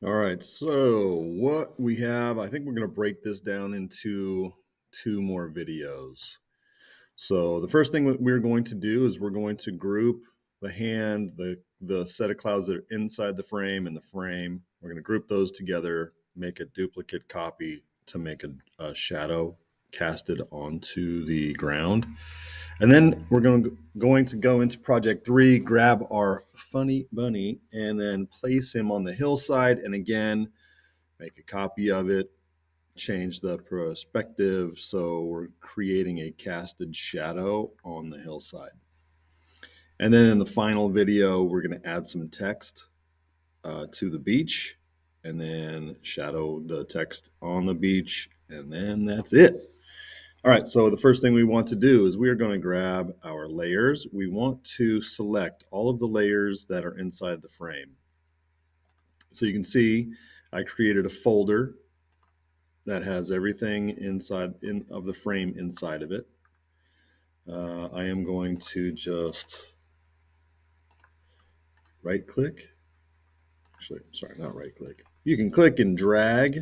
All right, so what we have, I think we're going to break this down into two more videos. So the first thing that we're going to do is we're going to group the hand, the set of clouds that are inside the frame and the frame. We're going to group those together, make a duplicate copy to make a shadow casted onto the ground. And then we're going to go into project 3, grab our funny bunny, and then place him on the hillside. And again, make a copy of it, change the perspective. So we're creating a casted shadow on the hillside. And then in the final video, we're going to add some text to the beach and then shadow the text on the beach. And then that's it. All right, so the first thing we want to do is we are going to grab our layers. We want to select all of the layers that are inside the frame. So you can see I created a folder that has everything inside of the frame inside of it. I am going to just right click. Actually, sorry, not right click. You can click and drag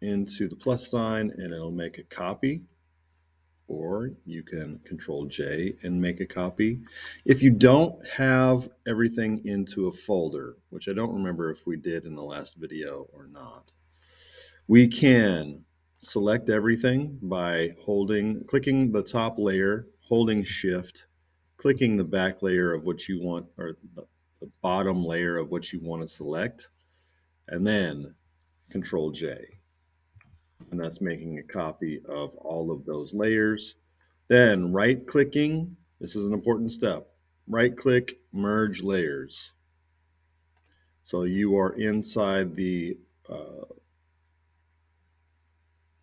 into the plus sign and it'll make a copy. Or you can Control J and make a copy. If you don't have everything into a folder, which I don't remember if we did in the last video or not, we can select everything by clicking the top layer, holding Shift, clicking the back layer of what you want, or the bottom layer of what you want to select, and then Control J. And that's making a copy of all of those layers. Then right clicking, this is an important step. Right click, merge layers. So you are inside the,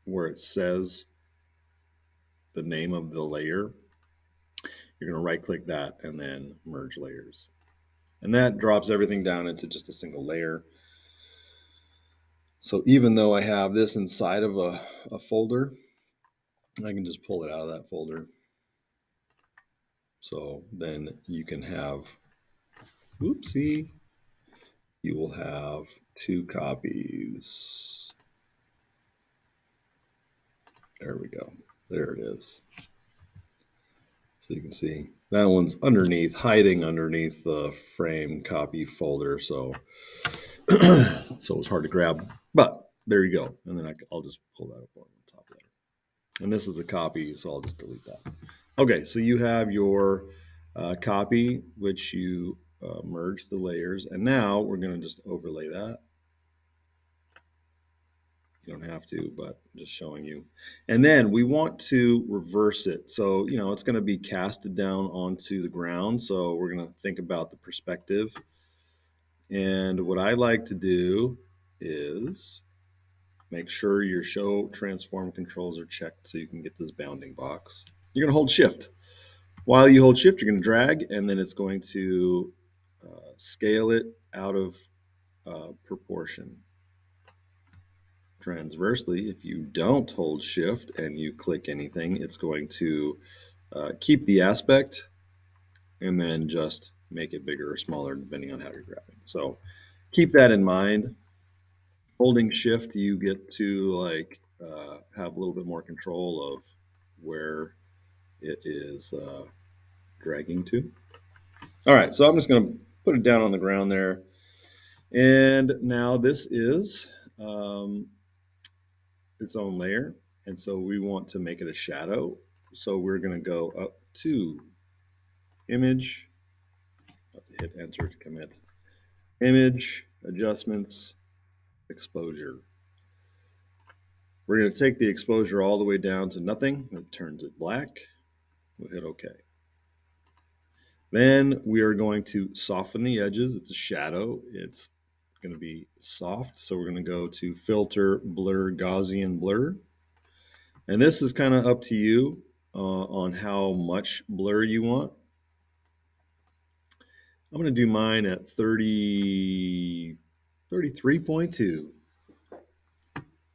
where it says the name of the layer. You're going to right click that and then merge layers. And that drops everything down into just a single layer. So even though I have this inside of a folder, I can just pull it out of that folder. So then you can have, whoopsie, you will have two copies. There we go. There it is. So you can see that one's underneath, hiding underneath the frame copy folder. So, so it's hard to grab, but there you go. And then I'll just pull that up on the top there. And this is a copy, so I'll just delete that. Okay, so you have your copy, which you merge the layers. And now we're going to just overlay that. You don't have to, but just showing you. And then we want to reverse it. So, it's going to be casted down onto the ground. So we're going to think about the perspective. And what I like to do is make sure your show transform controls are checked so you can get this bounding box. You're going to hold shift. While you hold shift, you're going to drag, and then it's going to scale it out of proportion. Transversely, if you don't hold shift and you click anything, it's going to keep the aspect and then just make it bigger or smaller depending on how you're grabbing. So keep that in mind. Holding shift, you get to have a little bit more control of where it is dragging to. All right, so I'm just going to put it down on the ground there. And now this is its own layer. And so we want to make it a shadow. So we're going to go up to image, hit enter to commit, image, adjustments, exposure. We're going to take the exposure all the way down to nothing. It turns it black. We'll hit OK. Then we are going to soften the edges. It's a shadow. It's going to be soft. So we're going to go to filter, blur, Gaussian blur. And this is kind of up to you on how much blur you want. I'm going to do mine at 33.2.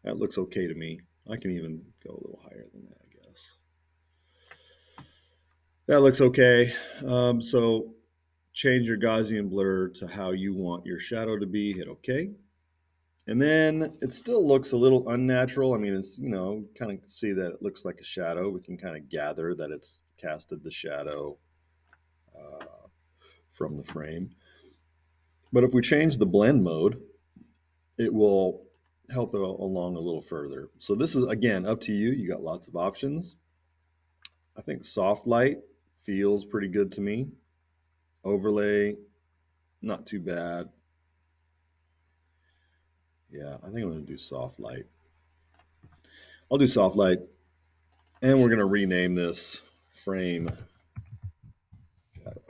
That looks okay to me. I can even go a little higher than that, I guess. That looks okay. So change your Gaussian blur to how you want your shadow to be. Hit OK. And then it still looks a little unnatural. I mean, it's, kind of see that it looks like a shadow. We can kind of gather that it's casted the shadow uh, from the frame. But if we change the blend mode, it will help it along a little further. So this is, again, up to you. You got lots of options. I think soft light feels pretty good to me. Overlay, not too bad. Yeah, I think I'm going to do soft light. I'll do soft light. And we're going to rename this frame shadow.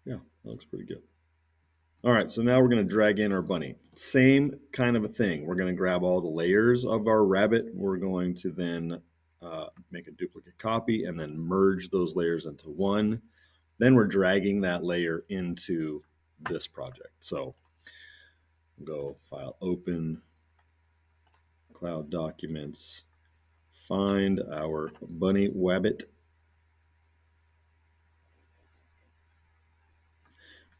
Yeah, that looks pretty good. All right, so now we're going to drag in our bunny. Same kind of a thing. We're going to grab all the layers of our rabbit. We're going to then make a duplicate copy and then merge those layers into one. Then we're dragging that layer into this project. So go File, Open, Cloud Documents, find our bunny wabbit.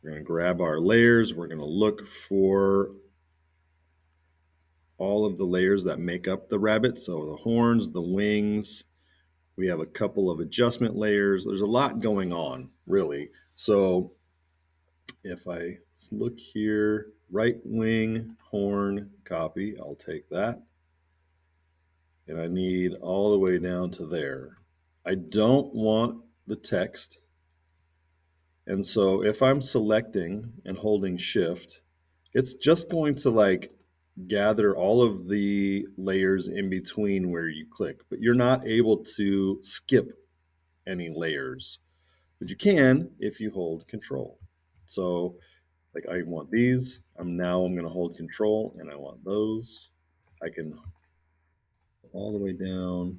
We're going to grab our layers. We're going to look for all of the layers that make up the rabbit. So the horns, the wings, we have a couple of adjustment layers. There's a lot going on, really. So if I look here, right wing, horn, copy, I'll take that. And I need all the way down to there. I don't want the text. And so if I'm selecting and holding shift, it's just going to like gather all of the layers in between where you click, but you're not able to skip any layers, but you can if you hold control. So like I want these, I'm going to hold control and I want those. I can all the way down.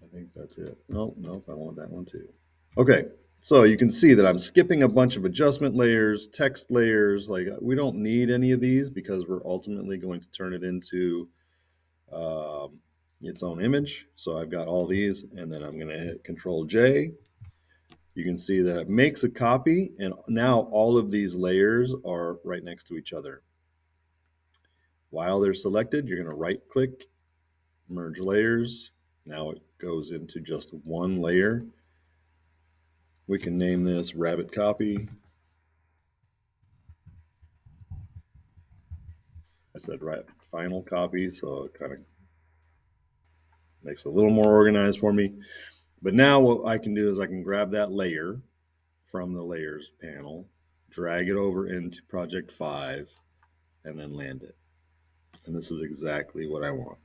I think that's it. Nope, I want that one too. Okay, so you can see that I'm skipping a bunch of adjustment layers, text layers. Like we don't need any of these because we're ultimately going to turn it into its own image. So I've got all these, and then I'm going to hit Control J. You can see that it makes a copy, and now all of these layers are right next to each other. While they're selected, you're going to right click, merge layers. Now it goes into just one layer. We can name this rabbit copy. I said right final copy, so it kind of makes it a little more organized for me. But now what I can do is I can grab that layer from the layers panel, drag it over into project 5, and then land it. And this is exactly what I want.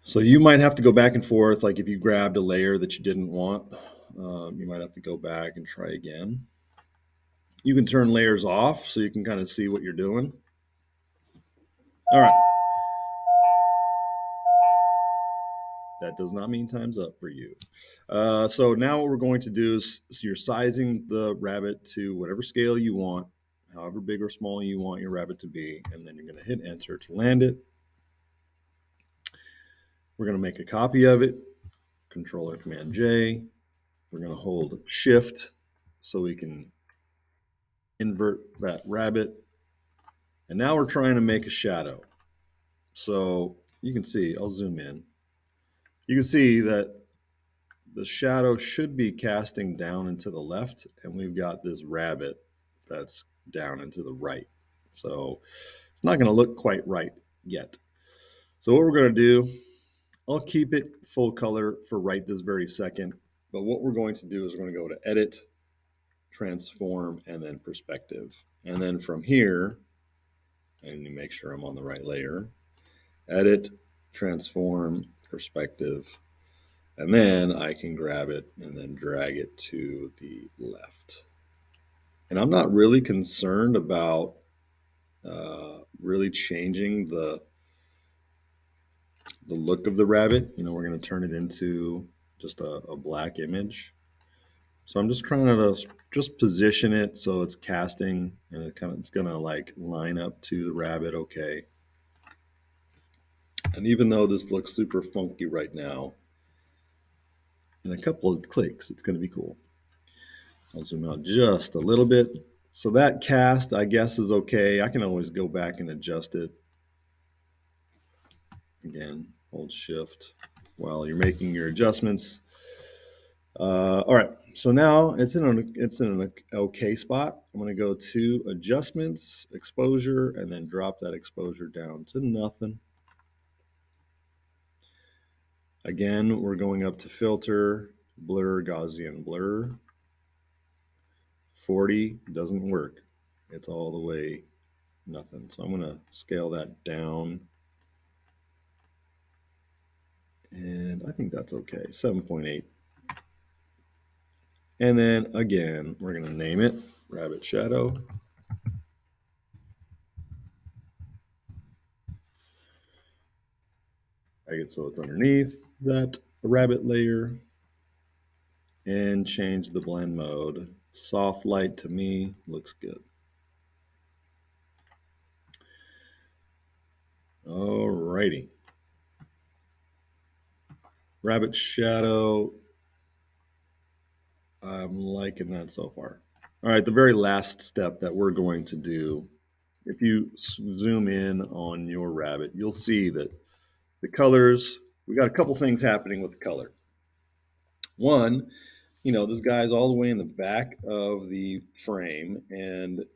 So you might have to go back and forth. Like if you grabbed a layer that you didn't want, you might have to go back and try again. You can turn layers off so you can kind of see what you're doing. All right. That does not mean time's up for you. So now what we're going to do is you're sizing the rabbit to whatever scale you want, however big or small you want your rabbit to be, and then you're going to hit enter to land it. We're going to make a copy of it, Control or Command J. We're going to hold Shift so we can invert that rabbit. And now we're trying to make a shadow. So you can see, I'll zoom in. You can see that the shadow should be casting down and to the left, and we've got this rabbit that's down and to the right. So it's not going to look quite right yet. So what we're going to do, I'll keep it full color for right this very second, but what we're going to do is we're going to go to Edit, Transform, and then Perspective. And then from here, and you make sure I'm on the right layer, Edit, Transform, Perspective, and then I can grab it and then drag it to the left. And I'm not really concerned about really changing the look of the rabbit. We're going to turn it into just a black image. So I'm just trying to just position it so it's casting and it's going to like line up to the rabbit. Okay. And even though this looks super funky right now, in a couple of clicks. It's going to be cool. I'll zoom out just a little bit. So that cast, I guess, is okay. I can always go back and adjust it. Again, hold shift while you're making your adjustments. All right, so now it's in an okay spot. I'm going to go to adjustments, exposure, and then drop that exposure down to nothing. Again, we're going up to filter, blur, Gaussian blur. 40 doesn't work. It's all the way nothing. So I'm going to scale that down. And I think that's okay, 7.8. And then again, we're going to name it Rabbit Shadow. Drag it so it's underneath that rabbit layer. And change the blend mode. Soft light to me looks good. Alrighty. Rabbit Shadow. I'm liking that so far. All right, the very last step that we're going to do, if you zoom in on your rabbit, you'll see that the colors, we got a couple things happening with the color. One, this guy's all the way in the back of the frame, and,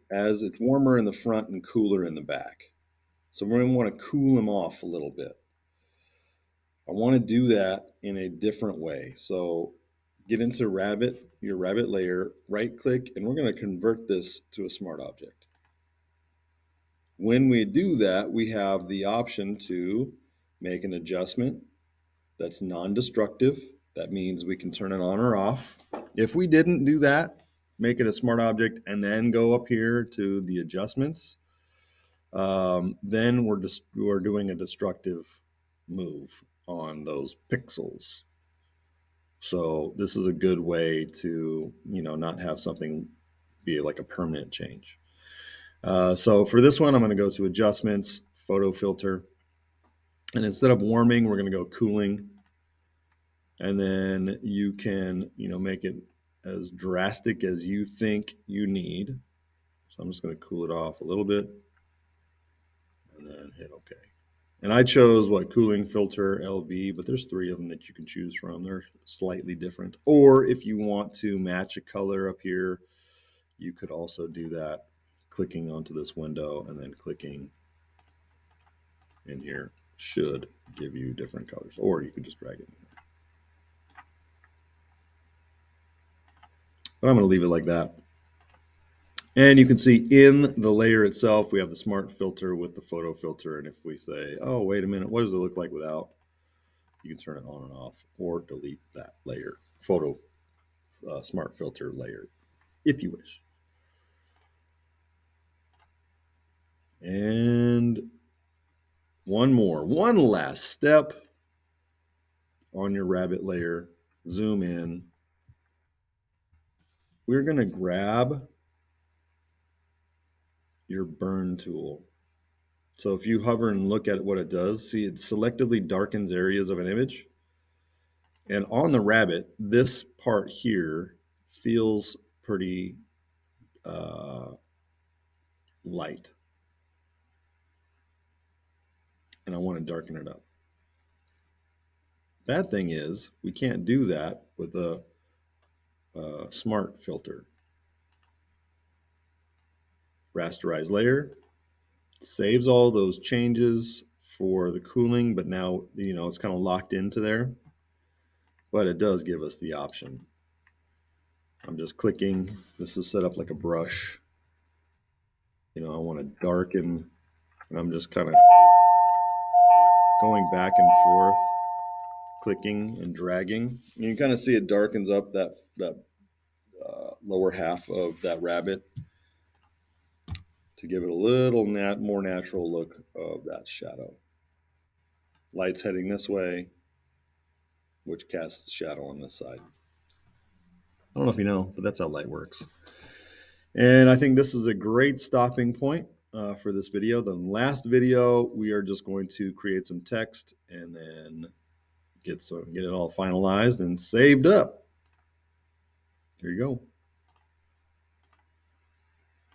as it's warmer in the front and cooler in the back. So we're going to want to cool him off a little bit. I want to do that in a different way. So get into your rabbit layer, right click, and we're going to convert this to a smart object. When we do that, we have the option to make an adjustment that's non-destructive. That means we can turn it on or off. If we didn't do that, make it a smart object and then go up here to the adjustments, then we're doing a destructive move on those pixels. So this is a good way to, not have something be like a permanent change. So for this one, I'm going to go to adjustments, photo filter. And instead of warming, we're going to go cooling. And then you can, make it as drastic as you think you need. So I'm just going to cool it off a little bit and then hit OK. And I chose cooling filter LV, but there's 3 of them that you can choose from. They're slightly different. Or if you want to match a color up here, you could also do that, clicking onto this window and then clicking in here should give you different colors. Or you can just drag it in here. But I'm going to leave it like that. And you can see in the layer itself, we have the smart filter with the photo filter. And if we say, oh, wait a minute, what does it look like without? You can turn it on and off or delete that layer, photo smart filter layer, if you wish. And one last step on your rabbit layer, zoom in. We're going to grab your burn tool. So if you hover and look at what it does, see it selectively darkens areas of an image. And on the rabbit, this part here feels pretty light. And I want to darken it up. Bad thing is we can't do that with a smart filter. Rasterize layer, saves all those changes for the cooling, but now, it's kind of locked into there. But it does give us the option. I'm just clicking. This is set up like a brush. I want to darken, and I'm just kind of going back and forth, clicking and dragging. You can kind of see it darkens up that lower half of that rabbit to give it a little more natural look of that shadow. Light's heading this way, which casts the shadow on this side. I don't know if you know, but that's how light works. And I think this is a great stopping point for this video. The last video, we are just going to create some text and then get it all finalized and saved up. Here you go.